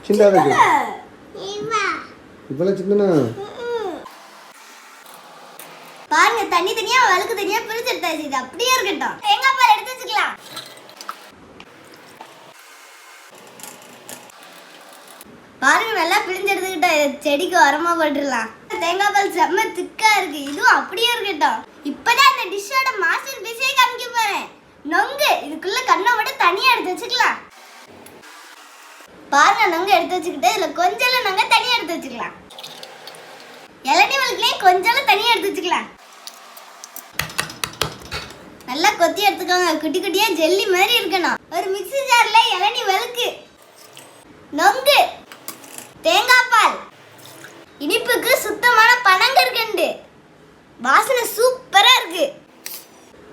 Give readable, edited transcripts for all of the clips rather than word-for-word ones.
சின்னதா இருக்கு. இவ்வளவு சின்னனா? பாருங்க தண்ணி தனியா வழுக்கு தனியா பிரிச்சு எடுத்தாச்சு. இது அப்படியே இருக்கட்டும். தேங்காய் பால் எடுத்து வச்சுக்கலாம். பாருங்க நல்லா பிழிஞ்சு எடுத்துக்கிட்ட செடிக்கு உரமா போட்டுடலாம். தேங்காய் பால் செம்ம திக்கா இருக்கு. இதுவும் அப்படியே இருக்கட்டும். இப்பதான் இந்த டிஷ்ஷோட மாஸ்டர் பீஸே காமிக்க போறேன். நொங்கு இதுக்குள்ள கண்ணை மட்டும் தனியா எடுத்து வச்சுக்கலாம். பாருங்க நொங்கு எடுத்து வச்சுக்கிட்டு இதுல கொஞ்சம் நொங்க தனியா எடுத்து வச்சுக்கலாம். இளநீ வழுக்குலயும் கொஞ்சம் தனியா எடுத்து வச்சுக்கலாம். நல்லா கொத்தி எடுத்துக்கோங்க. குட்டி குட்டியா ஜெல்லி மாதிரி இருக்கணும். ஒரு மிக்ஸி ஜார்ல இளநீ வழுக்கு, நொங்கு, தேங்காய் பால், இனிப்புக்கு சுத்தமான பனங்கற்கண்டு. வாசனை சூப்பரா இருக்கு.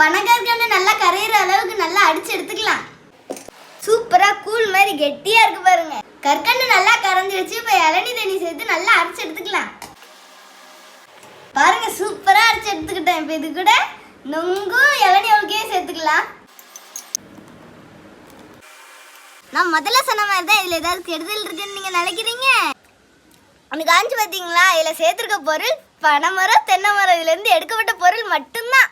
பனங்கற்கண்டு நல்லா கரையிற அளவுக்கு நல்லா அடிச்சு எடுத்துக்கலாம். சூப்பரா கூழ் மாதிரி கெட்டியா இருக்கு பாருங்க. கற்கண்டு நல்லா கரைஞ்சிருச்சு. இப்ப இளநீ தண்ணி சேர்த்து நல்லா அரைச்சு எடுத்துக்கலாம். பாருங்க சூப்பரா அரைச்சு எடுத்துக்கிட்டேன். இப்ப இது கூட நொங்கும் இளநீ வழுக்கையும் சேர்த்துக்கலாம். நான் முதல்ல சொன்ன மாதிரி தான் இதுல ஏதாவது கெடுதல் இருக்குன்னு நீங்க நினைக்கிறீங்க. உனக்கு காஞ்சி பார்த்தீங்களா? இதுல சேர்த்துருக்க பொருள் பனைமரம், தென்னை மரம், இதுல இருந்து எடுக்கப்பட்ட பொருள் மட்டும்தான்.